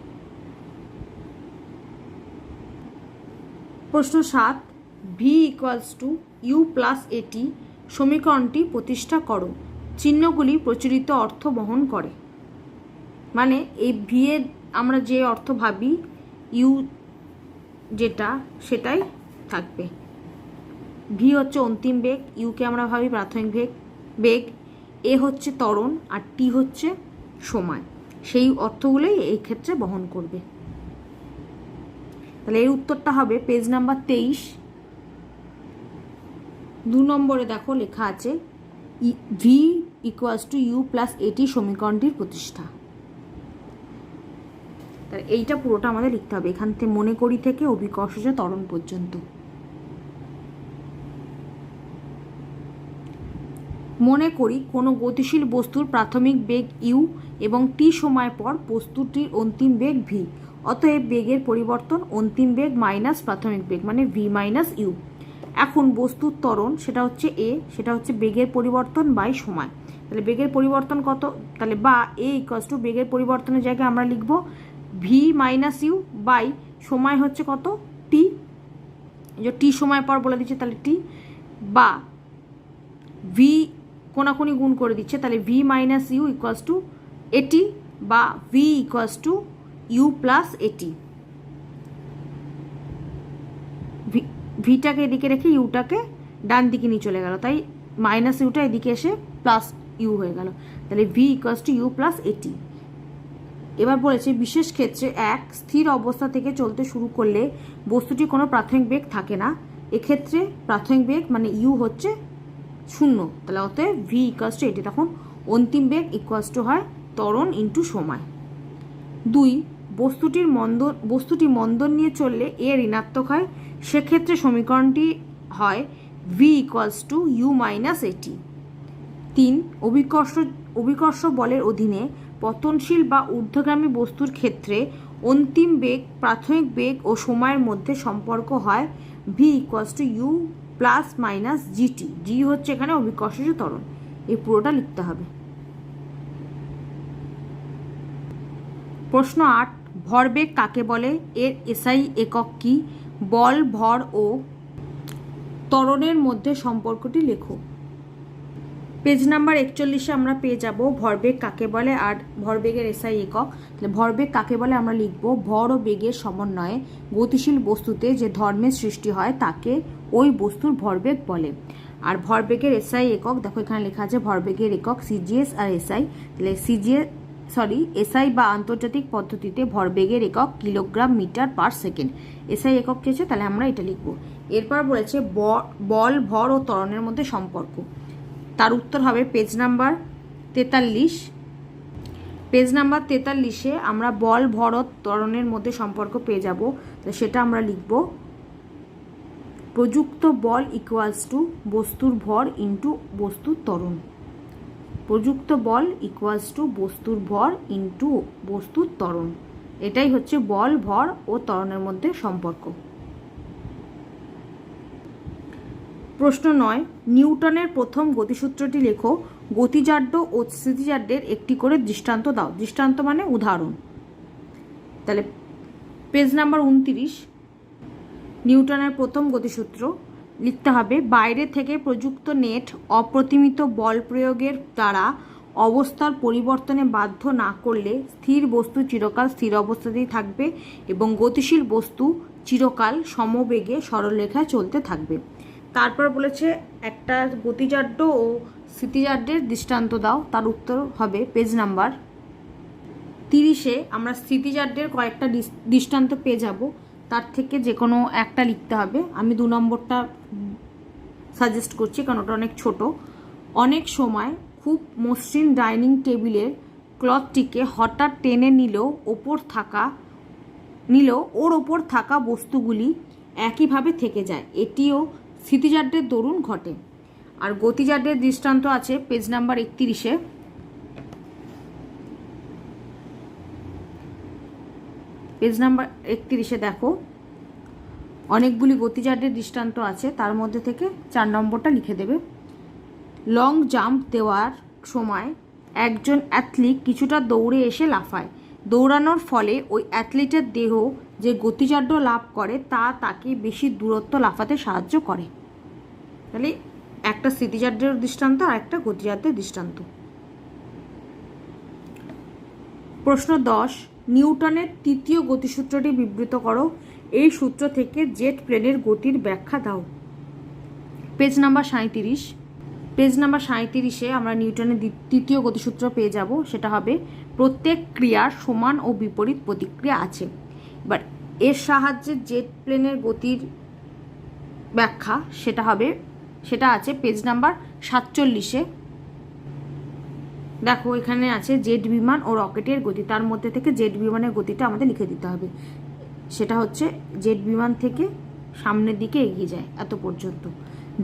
প্রশ্ন 7, v = u + at সমীকরণটি প্রতিষ্ঠা করো। চিহ্নগুলি প্রচলিত অর্থ বহন করে। মানে এই ভি এর আমরা যে অর্থ ভাবি, ইউ যেটা সেটাই থাকবে। ভি হচ্ছে অন্তিম বেগ, ইউকে আমরা ভাবি প্রাথমিক বেগ, এ হচ্ছে ত্বরণ, আর টি হচ্ছে সময়। সেই অর্থগুলোই এই ক্ষেত্রে বহন করবে। তাহলে এর উত্তরটা হবে পেজ নাম্বার 23। 2 নম্বরে দেখো লেখা আছে V equals to U plus AT সমীকরণটির প্রতিষ্ঠা। তাহলে এইটা পুরোটা আমাদের লিখতে হবে, এখান থেকে মনে করি থেকে অভিকর্ষজ ত্বরণ পর্যন্ত। মনে করি কোনো গতিশীল বস্তুর প্রাথমিক বেগ ইউ এবং টি সময় পর বস্তুটির অন্তিম বেগ ভি। অতএব বেগের পরিবর্তন অন্তিম বেগ মাইনাস প্রাথমিক বেগ মানে ভি মাইনাস ইউ। এখন বস্তুর ত্বরণ সেটা হচ্ছে এ, সেটা হচ্ছে বেগের পরিবর্তন বাই সময়। তাহলে বেগের পরিবর্তন কত, তাহলে বা এ ইকুয়ালস টু বেগের পরিবর্তনের জায়গায় আমরা লিখব ভি মাইনাস ইউ বাই সময় হচ্ছে কত টি, যে টি সময় পর বলে দিচ্ছে তাহলে টি, বা ভি কোনাকুনি গুণ করে দিচ্ছে তাহলে V minus U equals to AT, বা V equals to U plus AT. ভিটাকে এদিকে রেখে ইউটাকে ডান দিকে নিয়ে চলে গেল, তাই মাইনাস ইউটা এদিকে এসে প্লাস ইউ হয়ে গেল। তাহলে V equals to U plus AT. এবার বলেছে বিশেষ ক্ষেত্রে এক স্থির অবস্থা থেকে চলতে শুরু করলে বস্তুটি কোনো প্রাথমিক বেগ থাকে না। এক্ষেত্রে প্রাথমিক বেগ মানে ইউ হচ্ছে 0, তাহলে অতএব ভি ইকুয়ালস টু এটি। তখন অন্তিম বেগ ইকুয়ালস টু হয় ত্বরণ ইন্টু সময়। 2 বস্তুটি মন্দন নিয়ে চললে এ ঋণাত্মক হয়, সেক্ষেত্রে সমীকরণটি হয় V equals to U minus AT. 3 অভিকর্ষ বলের অধীনে পতনশীল বা ঊর্ধ্বগামী বস্তুর ক্ষেত্রে অন্তিম বেগ প্রাথমিক বেগ ও সময়ের মধ্যে সম্পর্ক হয় V equals to U plus minus GT. G হচ্ছে এখানে অভিকর্ষজ ত্বরণ। এই পুরোটা লিখতে হবে। প্রশ্ন 8 ভরবেগ কাকে বলে, এর এসআই একক কি, বল ভর ও ত্বরণের মধ্যে সম্পর্কটি লেখো। পেজ নাম্বার 41 আমরা পেয়ে যাব ভরবেগ কাকে বলে আর ভরবেগের এসআই একক। তাহলে ভরবেগ কাকে বলে আমরা লিখব ভর ও বেগের সমন্বয়ে গতিশীল বস্তুতে যে ধর্মের সৃষ্টি হয় তাকে ওই বস্তুর ভরবেগ বলে। আর ভরবেগের এসআই একক দেখো এখানে লেখা আছে ভরবেগের একক সিজিএস আর এসআই। তাহলে এসআই বা আন্তর্জাতিক পদ্ধতিতে ভরবেগের একক kilogram metre per second. SI একক চেয়েছে, তাহলে আমরা এটা লিখব। এরপর বলেছে বল ভর ও ত্বরণের মধ্যে সম্পর্ক। তার উত্তর হবে পেজ নাম্বার 43। পেজ নাম্বার 43-এ আমরা বল ভর ও ত্বরণের মধ্যে সম্পর্ক পেয়ে যাব। তো সেটা আমরা লিখব প্রযুক্ত বল ইকুয়ালস টু বস্তুর ভর ইন্টু বস্তুর ত্বরণ। প্রযুক্ত বল ইকুয়ালস টু বস্তুর ভর ইন্টু বস্তুর ত্বরণ। এটাই হচ্ছে বল ভর ও ত্বরণের মধ্যে সম্পর্ক। প্রশ্ন 9 নিউটনের প্রথম গতিসূত্রটি লেখো। গতিজাড্য ও স্থিতিজাড্যের একটি করে দৃষ্টান্ত দাও। দৃষ্টান্ত মানে উদাহরণ। তাহলে পেজ নাম্বার 29 নিউটনের প্রথম গতিসূত্র লিখতে হবে বাইরে থেকে প্রযুক্ত নেট অপ্রতিমিত বল প্রয়োগের দ্বারা অবস্থার পরিবর্তনে বাধ্য না করলে স্থির বস্তু চিরকাল স্থির অবস্থাতেই থাকবে এবং গতিশীল বস্তু চিরকাল সমবেগে সরলরেখায় চলতে থাকবে। তারপর বলেছে একটা গতিজাড্য ও স্থিতিজাড্যের দৃষ্টান্ত দাও। তার উত্তর হবে পেজ নাম্বার 30-এ আমরা স্থিতিজাড্যের কয়েকটা দৃষ্টান্ত পেয়ে যাব, তার থেকে যে কোনো একটা লিখতে হবে। আমি 2 নম্বরটা সাজেস্ট করছি কারণ ওটা অনেক ছোট। অনেক সময় খুব মসৃণ ডাইনিং টেবিলের ক্লথটিকে হঠাৎ টেনে নিলেও ওর ওপর থাকা বস্তুগুলি একইভাবে থেকে যায়। এটিও স্থিতিজাড্যের দরুন ঘটে। আর গতিজাড্যের দৃষ্টান্ত আছে পেজ নাম্বার 31-এ। পেজ নাম্বার 31-এ দেখো অনেকগুলি গতিজাড্যের দৃষ্টান্ত আছে, তার মধ্যে থেকে 4 নম্বরটা লিখে দেবে। লং জাম্প দেওয়ার সময় একজন অ্যাথলিট কিছুটা দৌড়ে এসে লাফায়। দৌড়ানোর ফলে ওই অ্যাথলিটের দেহ যে গতিজাড্য লাভ করে তা তাকে বেশি দূরত্ব লাফাতে সাহায্য করে। তাহলে একটা স্থিতিজাড্যের দৃষ্টান্ত আর একটা গতিজাড্যের দৃষ্টান্ত। প্রশ্ন 10 নিউটনের তৃতীয় গতিসূত্রটি বিবৃত করো। এই সূত্র থেকে জেট প্লেনের গতির ব্যাখ্যা দাও। Page number 37। পেজ নাম্বার 37-এ আমরা নিউটনের তৃতীয় গতিসূত্র পেয়ে যাব। সেটা হবে প্রত্যেক ক্রিয়ার সমান ও বিপরীত প্রতিক্রিয়া আছে। এবার এর সাহায্যে জেট প্লেনের গতির ব্যাখ্যা সেটা আছে পেজ নাম্বার 47-এ। দেখো এখানে আছে জেট বিমান ও রকেটের গতি, তার মধ্যে থেকে জেট বিমানের গতিটা আমাদের লিখে দিতে হবে। সেটা হচ্ছে জেট বিমান থেকে সামনের দিকে এগিয়ে যায় এত পর্যন্ত।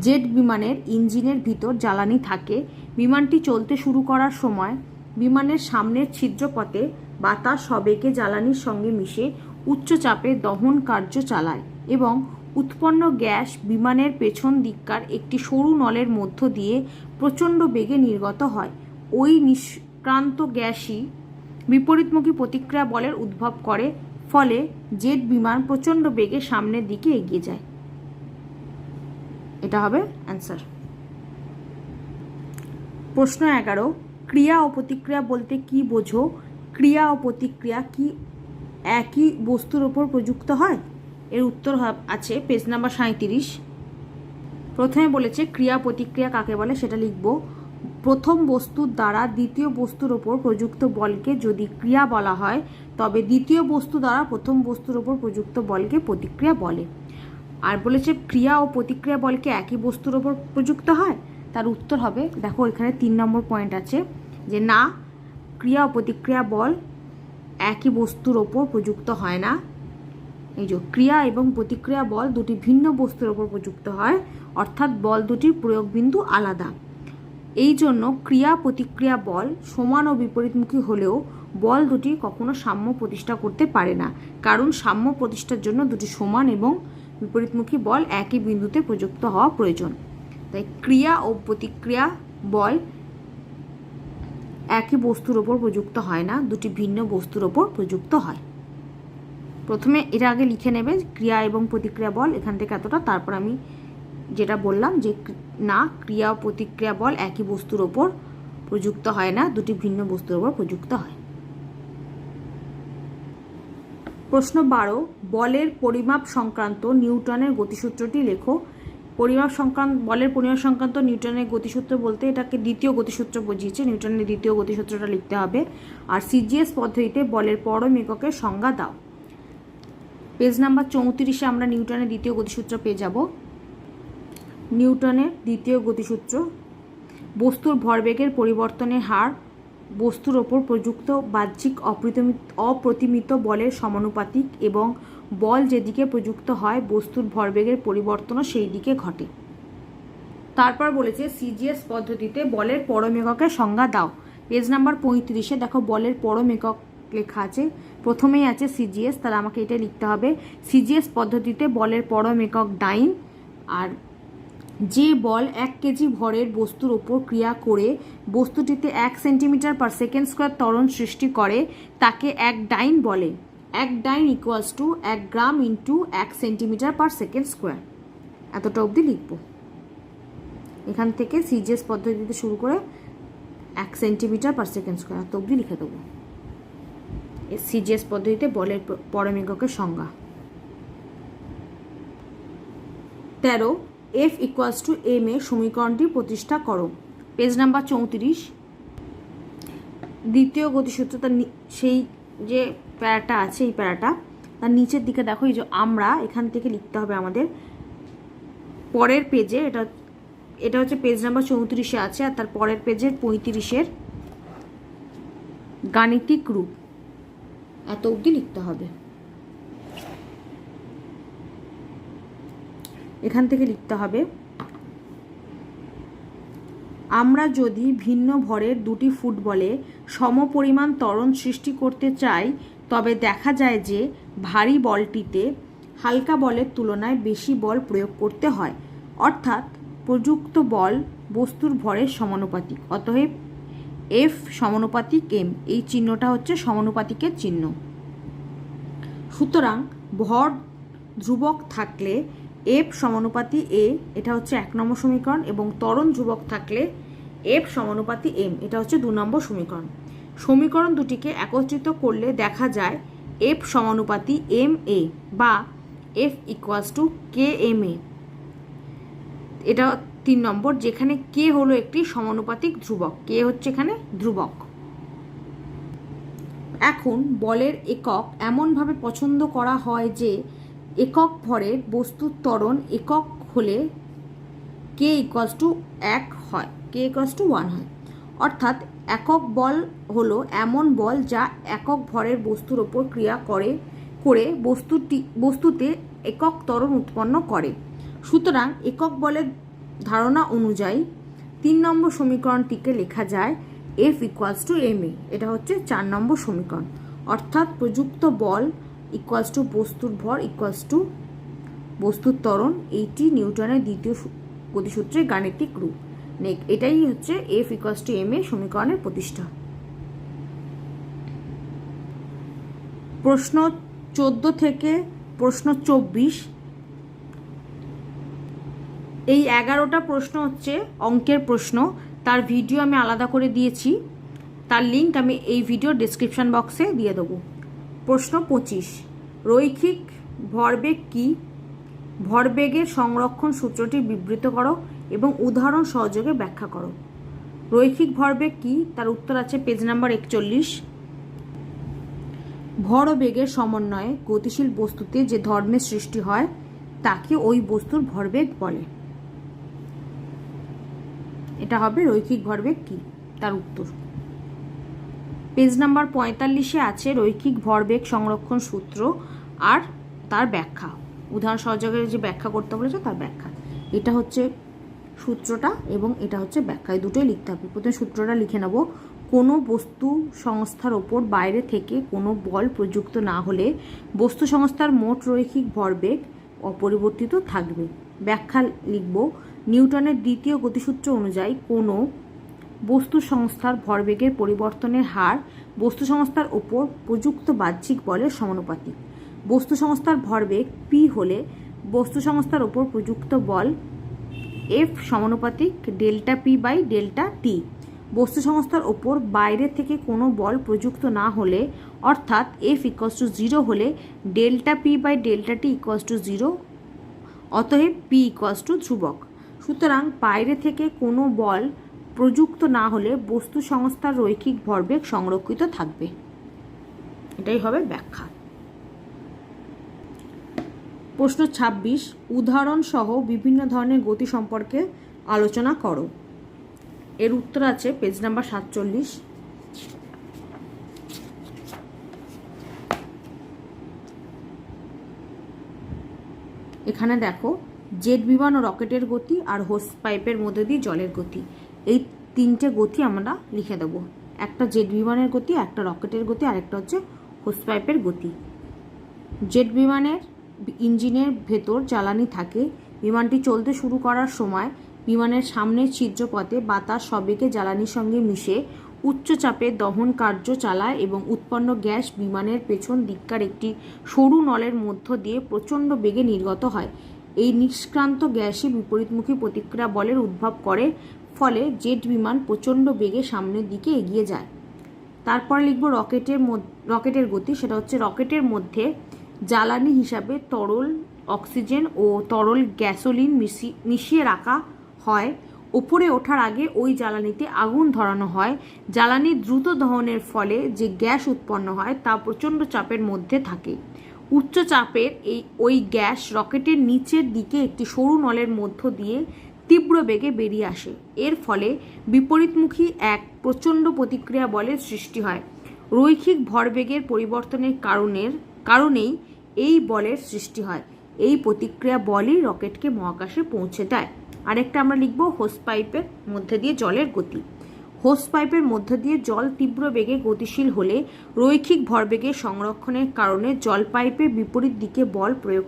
জেট বিমানের ইঞ্জিনের ভিতর জ্বালানি থাকে। বিমানটি চলতে শুরু করার সময় বিমানের সামনের ছিদ্রপথে বাতাস সবেগে জ্বালানির সঙ্গে মিশে উচ্চ চাপে দহন কার্য চালায় এবং উৎপন্ন গ্যাস বিমানের পেছন দিককার একটি সরু নলের মধ্য দিয়ে প্রচণ্ড বেগে নির্গত হয়। ওই নিষ্ক্রান্ত গ্যাসই বিপরীতমুখী প্রতিক্রিয়া বলের উদ্ভব করে, ফলে জেট বিমান প্রচণ্ড বেগে সামনের দিকে এগিয়ে যায়। এটা হবে অ্যান্সার। প্রশ্ন 11, ক্রিয়া ও প্রতিক্রিয়া বলতে কি বোঝো? ক্রিয়া ও প্রতিক্রিয়া কি একই বস্তুর ওপর প্রযুক্ত হয়? এর উত্তর আছে পেজ নাম্বার 37। প্রথমে বলেছে ক্রিয়া প্রতিক্রিয়া কাকে বলে, সেটা লিখব। প্রথম বস্তুর দ্বারা দ্বিতীয় বস্তুর ওপর প্রযুক্ত বলকে যদি ক্রিয়া বলা হয়, তবে দ্বিতীয় বস্তু দ্বারা প্রথম বস্তুর ওপর প্রযুক্ত বলকে প্রতিক্রিয়া বলে। আর বলেছে ক্রিয়া ও প্রতিক্রিয়া বলকে একই বস্তুর ওপর প্রযুক্ত হয়, তার উত্তর হবে, দেখো এখানে 3 নম্বর পয়েন্ট আছে যে না, ক্রিয়া ও প্রতিক্রিয়া বল একই বস্তুর ওপর প্রযুক্ত হয় না। এই যে ক্রিয়া এবং প্রতিক্রিয়া বল দুটি ভিন্ন বস্তুর ওপর প্রযুক্ত হয়, অর্থাৎ বল দুটির প্রয়োগ বিন্দু আলাদা। এই জন্য ক্রিয়া প্রতিক্রিয়া বল সমান ও বিপরীতমুখী হলেও বল দুটি কখনো সাম্য প্রতিষ্ঠা করতে পারে না, কারণ সাম্য প্রতিষ্ঠার জন্য দুটি সমান এবং বিপরীতমুখী বল একই বিন্দুতে প্রযুক্ত হওয়া প্রয়োজন। তাই ক্রিয়া ও প্রতিক্রিয়া বল একই বস্তুর ওপর প্রযুক্ত হয় না, দুটি ভিন্ন বস্তুর ওপর প্রযুক্ত হয়। প্রথমে এটা আগে লিখে নেবে, ক্রিয়া এবং প্রতিক্রিয়া বল এখান থেকে এতটা, তারপর আমি যেটা বললাম যে না, ক্রিয়া ও প্রতিক্রিয়া বল একই বস্তুর ওপর প্রযুক্ত হয় না, দুটি ভিন্ন বস্তুর ওপর প্রযুক্ত হয়। প্রশ্ন 12, বলের পরিমাপ সংক্রান্ত নিউটনের গতিসূত্রটি লেখো। বলের পরিমাপ সংক্রান্ত নিউটনের গতিসূত্র বলতে এটাকে দ্বিতীয় গতিসূত্র বুঝিয়েছে, নিউটনের দ্বিতীয় গতিসূত্রটা লিখতে হবে। আর সিজিএস পদ্ধতিতে বলের পরম এককের সংজ্ঞা দাও। পেজ নাম্বার 34-এ আমরা নিউটনের দ্বিতীয় গতিসূত্র পেয়ে যাব। নিউটনের দ্বিতীয় গতিসূত্র, বস্তুর ভরবেগের পরিবর্তনের হার বস্তুর ওপর প্রযুক্ত বাহ্যিক অপ্রতিমিত বলের সমানুপাতিক এবং বল যেদিকে প্রযুক্ত হয় বস্তুর ভরবেগের পরিবর্তনও সেই দিকে ঘটে। তারপর বলেছে সিজিএস পদ্ধতিতে বলের পরম এককের সংজ্ঞা দাও। পেজ নাম্বার 35-এ দেখো বলের পরম একক লেখা আছে, প্রথমেই আছে সিজিএস, তাহলে আমাকে এটা লিখতে হবে। সিজিএস পদ্ধতিতে বলের পরম একক ডাইন। আর যে বল 1 কেজি ভরের বস্তুর ওপর ক্রিয়া করে বস্তুটিতে 1 সেন্টিমিটার পার সেকেন্ড স্কোয়ার ত্বরণ সৃষ্টি করে তাকে 1 ডাইন বলে। 1 dyne equals to 1 gram into 1 centimetre per second square. এতটা অবধি লিখব। এখান থেকে সিজিএস পদ্ধতিতে শুরু করে 1 সেন্টিমিটার পার সেকেন্ড স্কোয়ার এত অবধি লিখে দেবো। সিজিএস পদ্ধতিতে বলের পরম এককের সংজ্ঞা। 13, F equals two M A সমীকরণটি প্রতিষ্ঠা করো। Page number 34। দ্বিতীয় গতিসূত্র তার সেই যে প্যারাটা আছে, এই প্যারাটা তার নিচের দিকে দেখো, এই যে আমরা এখান থেকে লিখতে হবে আমাদের পরের পেজে, এটা হচ্ছে পেজ নাম্বার 34-এ আছে, আর তার পরের পেজের 35-এর গাণিতিক রূপ এত অবধি লিখতে হবে। এখান থেকে লিখতে হবে, আমরা যদি ভিন্ন ভরের দুটি ফুটবলে সমপরিমাণ ত্বরণ সৃষ্টি করতে চাই, তবে দেখা যায় যে ভারী বলটিতে হালকা বলের তুলনায় বেশি বল প্রয়োগ করতে হয়, অর্থাৎ প্রযুক্ত বল বস্তুর ভরের সমানুপাতিক। অতএব এফ সমানুপাতিক এম, এই চিহ্নটা হচ্ছে সমানুপাতিকের চিহ্ন। সুতরাং ভর ধ্রুবক থাকলে এফ সমানুপাতি এ, এটা হচ্ছে 1 নম্বর সমীকরণ, এবং ত্বরণ ধ্রুবক থাকলে এফ সমানুপাতি এম, এটা হচ্ছে 2 নম্বর সমীকরণ। সমীকরণ দুটিকে একত্রিত করলে দেখা যায় এফ সমানুপাতি এম এ, বা F equals to K M A. এটা 3 নম্বর, যেখানে কে হলো একটি সমানুপাতিক ধ্রুবক, কে হচ্ছে এখানে ধ্রুবক। এখন বলের একক এমনভাবে পছন্দ করা হয় যে একক ভরের বস্তুর ত্বরণ একক হলে কে ইকুয়ালস টু 1 হয়, কে ইকুয়ালস টু 1 হয়। অর্থাৎ একক বল হলো এমন বল যা একক ভরের বস্তুর ওপর ক্রিয়া করে বস্তুতে একক ত্বরণ উৎপন্ন করে। সুতরাং একক বলের ধারণা অনুযায়ী 3 নম্বর সমীকরণটিকে লেখা যায় F equals two M A. এটা হচ্ছে 4 নম্বর সমীকরণ। অর্থাৎ প্রযুক্ত বল ইকুয়ালস টু বস্তুর ভর ইকুয়ালস টু বস্তুর ত্বরণ। এইটি নিউটনের দ্বিতীয় গতিসূত্রের গাণিতিক রূপ। এটাই হচ্ছে F equals two M A সমীকরণের প্রতিষ্ঠা। প্রশ্ন 14 থেকে প্রশ্ন 24, এই 11টা প্রশ্ন হচ্ছে অঙ্কের প্রশ্ন। তার ভিডিও আমি আলাদা করে দিয়েছি, তার লিঙ্ক আমি এই ভিডিও ডেসক্রিপশন বক্সে দিয়ে দেবো। প্রশ্ন 25, রৈখিক ভরবেগ কি? ভরবেগের সংরক্ষণ সূত্রটি বিবৃত করো এবং উদাহরণ সহযোগে ব্যাখ্যা করো। রৈখিক ভরবেগ কি? তার উত্তর আছে পেজ নাম্বার 41। ভর ও বেগের সমন্বয়ে গতিশীল বস্তুতে যে ধর্মের সৃষ্টি হয় তাকে ওই বস্তুর ভরবেগ বলে। এটা হবে রৈখিক ভরবেগ কি, তার উত্তর। পেজ নাম্বার 45-এ আছে রৈখিক ভরবেগ সংরক্ষণ সূত্র আর তার ব্যাখ্যা, উদাহরণ সহযোগে যে ব্যাখ্যা করতে বলেছে তার ব্যাখ্যা। এটা হচ্ছে সূত্রটা এবং এটা হচ্ছে ব্যাখ্যা, এই দুটোই লিখতে হবে। প্রথমে সূত্রটা লিখে নেব। কোনো বস্তু সংস্থার ওপর বাইরে থেকে কোনো বল প্রযুক্ত না হলে বস্তু সংস্থার মোট রৈখিক ভরবেগ অপরিবর্তিত থাকবে। ব্যাখ্যা লিখব। নিউটনের দ্বিতীয় গতিসূত্র অনুযায়ী কোনো বস্তু সংস্থার ভরবেগের পরিবর্তনের হার বস্তু সংস্থার ওপর প্রযুক্ত বাহ্যিক বলের সমানুপাতিক। বস্তু সংস্থার ভরবেগ পি হলে বস্তু সংস্থার ওপর প্রযুক্ত বল এফ সমানুপাতিক ডেল্টা পি বাই ডেল্টা টি। বস্তু সংস্থার ওপর বাইরে থেকে কোনো বল প্রযুক্ত না হলে অর্থাৎ এফ ইকুয়ালস টু 0 হলে delta P by delta T equals to 0, অতএব পি ইকুয়ালস টু ধ্রুবক। সুতরাং বাইরে থেকে কোনো বল প্রযুক্ত না হলে বস্তু সংস্থার রৈখিক ভরবেগ সংরক্ষিত থাকবে। এটাই হবে ব্যাখ্যা। প্রশ্ন 26, উদাহরণ সহ বিভিন্ন ধরনের গতি সম্পর্কে আলোচনা করো। এর উত্তর আছে পেজ নাম্বার 47। এখানে দেখো জেট বিমান ও রকেটের গতি আর হোস পাইপের মধ্যে দিয়ে জলের গতি, এই 3টে গতি আমরা লিখে দেব। একটা জেট বিমানের গতি, একটা রকেটের গতি, আরেকটা হচ্ছে হোস পাইপের গতি। জেট বিমানের ইঞ্জিনের ভেতর জ্বালানি থাকে। বিমানটি চলতে শুরু করার সময় বিমানের সামনের ছিদ্রপথে বাতাস সবেগে জ্বালানির সঙ্গে মিশে উচ্চ চাপে দহন কার্য চালায় এবং উৎপন্ন গ্যাস বিমানের পেছন দিককার একটি সরু নলের মধ্য দিয়ে প্রচণ্ড বেগে নির্গত হয়। এই নিষ্ক্রান্ত গ্যাসই বিপরীতমুখী প্রতিক্রিয়া বলের উদ্ভব করে, ফলে জেট বিমান প্রচণ্ড বেগে সামনের দিকে এগিয়ে যায়। তারপর লিখব রকেটের গতি। সেটা হচ্ছে রকেটের মধ্যে জ্বালানি হিসাবে তরল অক্সিজেন ও তরল গ্যাসোলিন মিশিয়ে রাখা হয়। ওপরে ওঠার আগে ওই জ্বালানিতে আগুন ধরানো হয়। জ্বালানি দ্রুত দহনের ফলে যে গ্যাস উৎপন্ন হয় তা প্রচণ্ড চাপের মধ্যে থাকে। উচ্চ চাপের ওই গ্যাস রকেটের নিচের দিকে একটি সরু নলের মধ্য দিয়ে তীব্র বেগে বেরিয়ে আসে। এর ফলে বিপরীতমুখী এক প্রচণ্ড প্রতিক্রিয়া বলের সৃষ্টি হয়। রৈখিক ভরবেগের পরিবর্তনের কারণেই এই বলের সৃষ্টি হয়। এই প্রতিক্রিয়া বলই রকেটকে মহাকাশে পৌঁছে দেয়। আরেকটা আমরা লিখব হোস পাইপের মধ্যে দিয়ে জলের গতি। হোস পাইপের মধ্য দিয়ে জল তীব্র বেগে গতিশীল হলে রৈখিক ভরবেগের সংরক্ষণের কারণে জল পাইপে বিপরীত দিকে বল প্রয়োগ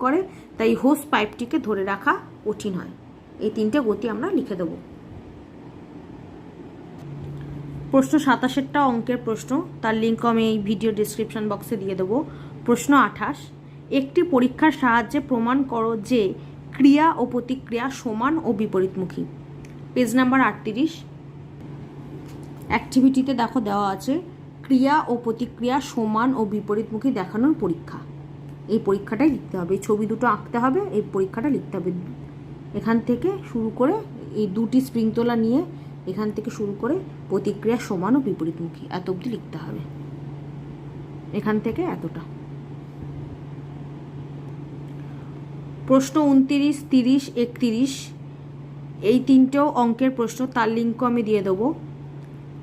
করে, তাই হোস পাইপটিকে ধরে রাখা কঠিন হয়। এই 3টে গতি আমরা লিখে দেব। প্রশ্ন 27টা অঙ্কের প্রশ্ন, তার লিঙ্ক আমি এই ভিডিও ডেসক্রিপশন বক্সে দিয়ে দেবো। প্রশ্ন 28, একটি পরীক্ষার সাহায্যে প্রমাণ করো যে ক্রিয়া ও প্রতিক্রিয়া সমান ও বিপরীতমুখী। Page number 38। অ্যাক্টিভিটিতে দেখো দেওয়া আছে ক্রিয়া ও প্রতিক্রিয়া সমান ও বিপরীতমুখী দেখানোর পরীক্ষা। এই পরীক্ষাটাই লিখতে হবে, এই ছবি দুটো আঁকতে হবে, এই পরীক্ষাটা লিখতে হবে। এখান থেকে শুরু করে এই দুটি স্প্রিং তোলা নিয়ে এখান থেকে শুরু করে প্রতিক্রিয়া সমান ও বিপরীতমুখী এত অবধি লিখতে হবে, এখান থেকে এতটা। প্রশ্ন 29, 30, 31 এই তিনটেও অঙ্কের প্রশ্ন, তার লিঙ্কও আমি দিয়ে দেবো।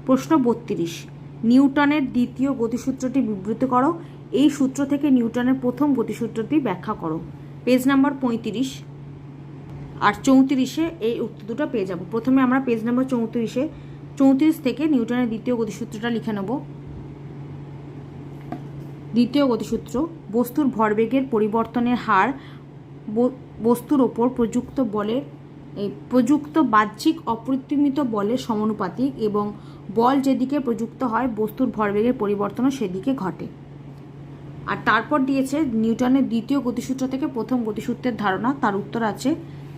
প্রশ্ন 32, নিউটনের দ্বিতীয় গতিসূত্রটি বিবৃত করো। এই সূত্র থেকে নিউটনের প্রথম গতিসূত্রটি ব্যাখ্যা করো। পেজ নাম্বার 35 আর 34-এ এই উত্তর দুটো পেয়ে যাব। প্রথমে আমরা পেজ নাম্বার 34 থেকে নিউটনের দ্বিতীয় গতিসূত্রটা লিখে নেব। দ্বিতীয় গতিসূত্র, বস্তুর ভরবেগের পরিবর্তনের হার বস্তুর ওপর প্রযুক্ত বাহ্যিক অপরিমিত বলের সমানুপাতিক এবং বল যেদিকে প্রযুক্ত হয় বস্তুর ভরবেগের পরিবর্তনও সেদিকে ঘটে। আর তারপর দিয়েছে নিউটনের দ্বিতীয় গতিসূত্র থেকে প্রথম গতিসূত্রের ধারণা, তার উত্তর আছে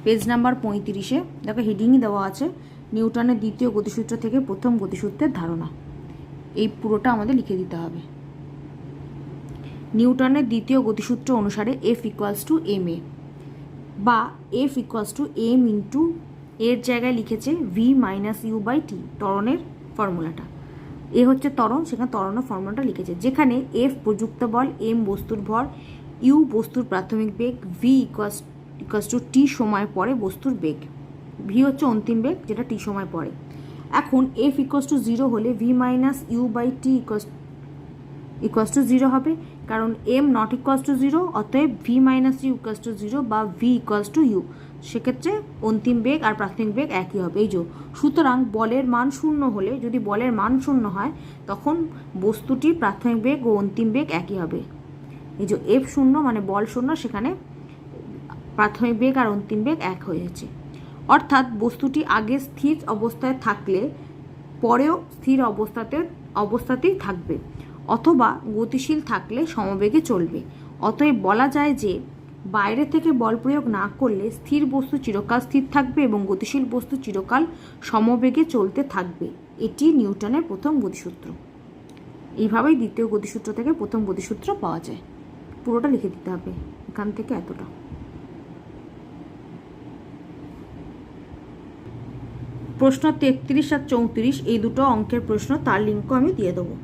পেজ নাম্বার 35-এ। দেখো হেডিংই দেওয়া আছে, নিউটনের দ্বিতীয় গতিসূত্র থেকে প্রথম গতিসূত্রের ধারণা। এই পুরোটা আমাদের লিখে দিতে হবে। নিউটনের দ্বিতীয় গতিসূত্র অনুসারে F=ma বা F=m ইন্টু এর জায়গায় লিখেছে v-u/t, ত্বরণের ফর্মুলাটা। এ হচ্ছে ত্বরণ, সেখানে ত্বরণের ফর্মুলাটা লিখেছে, যেখানে F প্রযুক্ত বল, m বস্তুর ভর, u বস্তুর প্রাথমিক বেগ, v=t সময় পরে বস্তুর বেগ, v হচ্ছে অন্তিম বেগ যেটা t সময় পরে। এখন F=0 হলে v-u/t=0 হবে, কারণ m=0, অতএব v-u=0 বা v=u। সেক্ষেত্রে অন্তিম বেগ আর প্রাথমিক বেগ একই হবে। এই যে, সুতরাং বলের মান 0 হলে, যদি বলের মান 0 হয় তখন বস্তুটির প্রাথমিক বেগ ও অন্তিম বেগ একই হবে। এই যে F0 মানে বল 0, সেখানে প্রাথমিক বেগ আর অন্তিম বেগ এক হয়েছে। অর্থাৎ বস্তুটি আগে স্থির অবস্থায় থাকলে পরেও স্থির অবস্থাতেই থাকবে, অথবা গতিশীল থাকলে সমবেগে চলবে। অতএব বলা যায় যে বাইরে থেকে বল প্রয়োগ না করলে স্থির বস্তু চিরকাল স্থির থাকবে এবং গতিশীল বস্তু চিরকাল সমবেগে চলতে থাকবে। এটি নিউটনের প্রথম গতিসূত্র। এইভাবেই দ্বিতীয় গতিসূত্র থেকে প্রথম গতিসূত্র পাওয়া যায়। পুরোটা লিখে দিতে হবে, এখান থেকে এতটা। প্রশ্ন 33 আর 34 এই দুটো অঙ্কের প্রশ্ন, তার লিঙ্কও আমি দিয়ে দেবো।